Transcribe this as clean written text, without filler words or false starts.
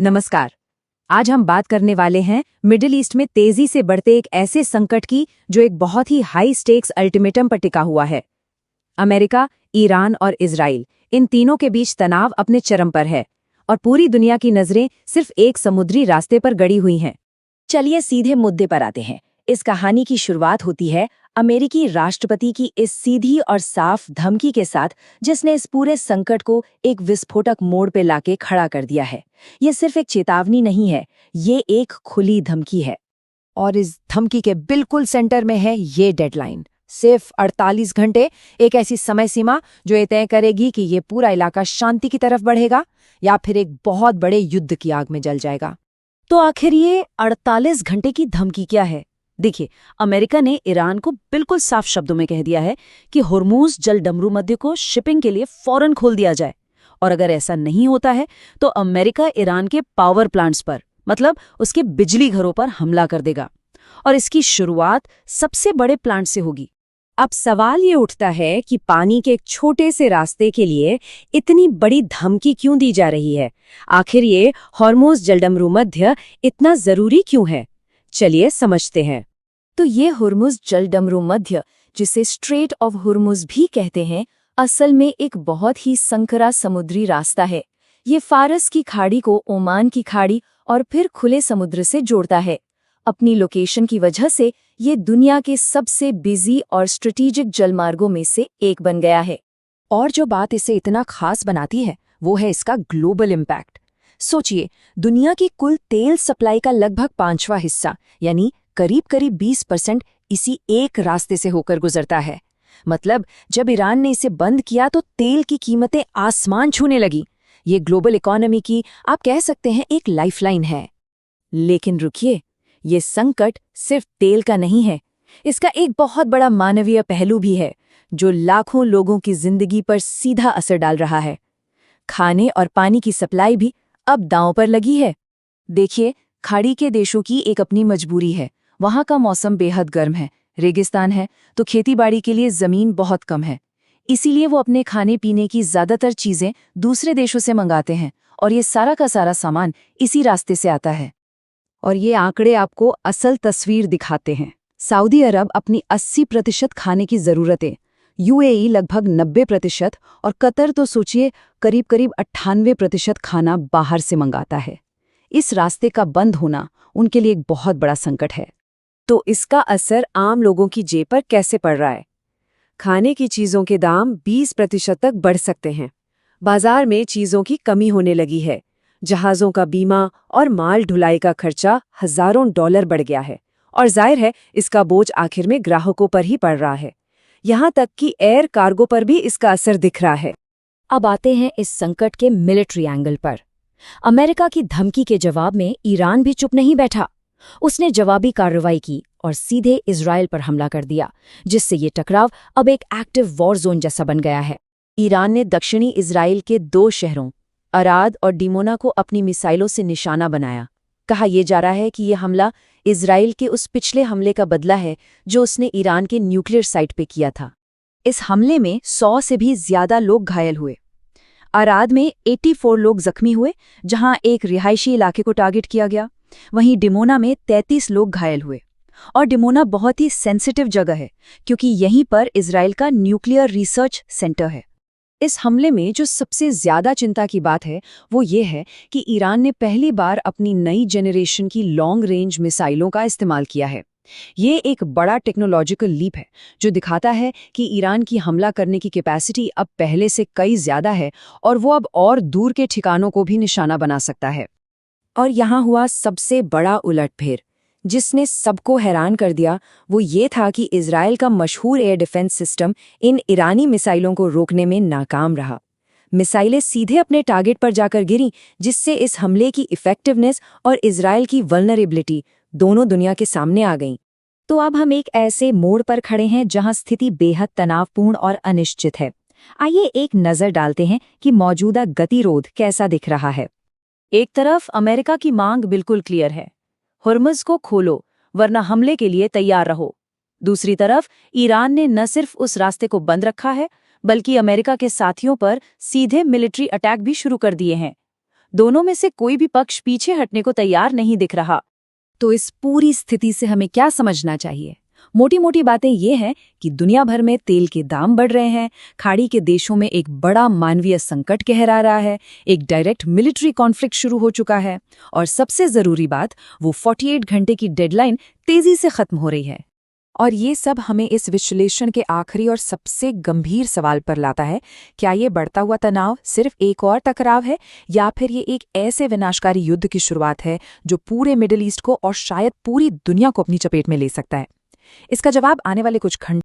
नमस्कार। आज हम बात करने वाले हैं मिडिल ईस्ट में तेजी से बढ़ते एक ऐसे संकट की जो एक बहुत ही हाई स्टेक्स अल्टीमेटम पर टिका हुआ है। अमेरिका, ईरान और इजराइल, इन तीनों के बीच तनाव अपने चरम पर है और पूरी दुनिया की नजरें सिर्फ एक समुद्री रास्ते पर गड़ी हुई हैं। चलिए सीधे मुद्दे पर आते हैं। इस कहानी की शुरुआत होती है अमेरिकी राष्ट्रपति की इस सीधी और साफ धमकी के साथ, जिसने इस पूरे संकट को एक विस्फोटक मोड़ पे लाके खड़ा कर दिया है। ये सिर्फ एक चेतावनी नहीं है, ये एक खुली धमकी है। और इस धमकी के बिल्कुल सेंटर में है ये डेडलाइन, सिर्फ 48 घंटे, एक ऐसी समय सीमा जो ये तय करेगी कि ये पूरा इलाका शांति की तरफ बढ़ेगा या फिर एक बहुत बड़े युद्ध की आग में जल जाएगा। तो आखिर ये 48 घंटे की धमकी क्या है? देखिए, अमेरिका ने ईरान को बिल्कुल साफ शब्दों में कह दिया है कि हुर्मुज जल डमरू मध्य को शिपिंग के लिए फौरन खोल दिया जाए, और अगर ऐसा नहीं होता है तो अमेरिका ईरान के पावर प्लांट्स पर, मतलब उसके बिजली घरों पर हमला कर देगा। और इसकी शुरुआत सबसे बड़े प्लांट से होगी। अब सवाल ये उठता है कि पानी के एक छोटे से रास्ते के लिए इतनी बड़ी धमकी क्यों दी जा रही है? आखिर ये हुर्मुज जलडमरू मध्य इतना जरूरी क्यों है? चलिए समझते हैं। तो ये हुर्मुज जलडमरू मध्य, जिसे स्ट्रेट ऑफ हुर्मुज भी कहते हैं, असल में एक बहुत ही संकरा समुद्री रास्ता है। ये फारस की खाड़ी को ओमान की खाड़ी और फिर खुले समुद्र से जोड़ता है। अपनी लोकेशन की वजह से ये दुनिया के सबसे बिजी और स्ट्रेटेजिक जलमार्गों में से एक बन गया है। और जो बात इसे इतना खास बनाती है वो है इसका ग्लोबल इम्पैक्ट। सोचिए, दुनिया की कुल तेल सप्लाई का लगभग 5वां हिस्सा, यानी करीब 20% इसी एक रास्ते से होकर गुजरता है। मतलब जब ईरान ने इसे बंद किया तो तेल की कीमतें आसमान छूने लगी। ये ग्लोबल इकोनॉमी की, आप कह सकते हैं, एक लाइफलाइन है। लेकिन रुकिए, ये संकट सिर्फ तेल का नहीं है। इसका एक बहुत बड़ा मानवीय पहलू भी है जो लाखों लोगों की जिंदगी पर सीधा असर डाल रहा है। खाने और पानी की सप्लाई भी अब दांव पर लगी है। देखिए, खाड़ी के देशों की एक अपनी मजबूरी है। वहां का मौसम बेहद गर्म है, रेगिस्तान है, तो खेतीबाड़ी के लिए जमीन बहुत कम है। इसीलिए वो अपने खाने पीने की ज्यादातर चीजें दूसरे देशों से मंगाते हैं, और ये सारा का सारा सामान इसी रास्ते से आता है। और ये आंकड़े आपको असल तस्वीर दिखाते हैं। सऊदी अरब अपनी 80% खाने की जरूरतें, यूएई लगभग 90% और कतर तो सोचिए करीब 98% खाना बाहर से मंगाता है। इस रास्ते का बंद होना उनके लिए एक बहुत बड़ा संकट है। तो इसका असर आम लोगों की जेब पर कैसे पड़ रहा है? खाने की चीजों के दाम 20% तक बढ़ सकते हैं। बाजार में चीजों की कमी होने लगी है। जहाजों का बीमा और माल ढुलाई का खर्चा हजारों डॉलर बढ़ गया है, और जाहिर है इसका बोझ आखिर में ग्राहकों पर ही पड़ रहा है। यहाँ तक कि एयर कार्गो पर भी इसका असर दिख रहा है। अब आते हैं इस संकट के मिलिट्री एंगल पर। अमेरिका की धमकी के जवाब में ईरान भी चुप नहीं बैठा। उसने जवाबी कार्रवाई की और सीधे इजराइल पर हमला कर दिया, जिससे ये टकराव अब एक एक्टिव वॉर जोन जैसा बन गया है। ईरान ने दक्षिणी इजराइल के 2 शहरों अराद और डिमोना को अपनी मिसाइलों से निशाना बनाया। कहा यह जा रहा है कि यह हमला इजराइल के उस पिछले हमले का बदला है जो उसने ईरान के न्यूक्लियर साइट पे किया था। इस हमले में 100 से भी ज्यादा लोग घायल हुए। अराद में 84 लोग जख्मी हुए, जहां एक रिहायशी इलाके को टारगेट किया गया। वहीं डिमोना में 33 लोग घायल हुए। और डिमोना बहुत ही सेंसिटिव जगह है क्योंकि यहीं पर इजराइल का न्यूक्लियर रिसर्च सेंटर है। इस हमले में जो सबसे ज्यादा चिंता की बात है वो ये है कि ईरान ने पहली बार अपनी नई जेनरेशन की लॉन्ग रेंज मिसाइलों का इस्तेमाल किया है। ये एक बड़ा टेक्नोलॉजिकल लीप है जो दिखाता है कि ईरान की हमला करने की कैपेसिटी अब पहले से कई ज्यादा है, और वो अब और दूर के ठिकानों को भी निशाना बना सकता है। और यहाँ हुआ सबसे बड़ा उलटफेर, जिसने सबको हैरान कर दिया। वो ये था कि इजराइल का मशहूर एयर डिफेंस सिस्टम इन ईरानी मिसाइलों को रोकने में नाकाम रहा। मिसाइलें सीधे अपने टारगेट पर जाकर गिरीं, जिससे इस हमले की इफेक्टिवनेस और इजराइल की वल्नरेबिलिटी दोनों दुनिया के सामने आ गईं। तो अब हम एक ऐसे मोड़ पर खड़े हैं जहां स्थिति बेहद तनावपूर्ण और अनिश्चित है। आइए एक नजर डालते हैं कि मौजूदा गतिरोध कैसा दिख रहा है। एक तरफ अमेरिका की मांग बिल्कुल क्लियर है, हुर्मुज को खोलो वरना हमले के लिए तैयार रहो। दूसरी तरफ ईरान ने न सिर्फ उस रास्ते को बंद रखा है, बल्कि अमेरिका के साथियों पर सीधे मिलिट्री अटैक भी शुरू कर दिए हैं। दोनों में से कोई भी पक्ष पीछे हटने को तैयार नहीं दिख रहा। तो इस पूरी स्थिति से हमें क्या समझना चाहिए? मोटी मोटी बातें ये हैं कि दुनिया भर में तेल के दाम बढ़ रहे हैं, खाड़ी के देशों में एक बड़ा मानवीय संकट गहरा रहा है, एक डायरेक्ट मिलिट्री कॉन्फ्लिक्ट शुरू हो चुका है, और सबसे जरूरी बात, वो 48 घंटे की डेडलाइन तेजी से खत्म हो रही है। और ये सब हमें इस विश्लेषण के आखिरी और सबसे गंभीर सवाल पर लाता है, क्या ये बढ़ता हुआ तनाव सिर्फ एक और टकराव है, या फिर ये एक ऐसे विनाशकारी युद्ध की शुरुआत है जो पूरे मिडिल ईस्ट को और शायद पूरी दुनिया को अपनी चपेट में ले सकता है? इसका जवाब आने वाले कुछ घंटों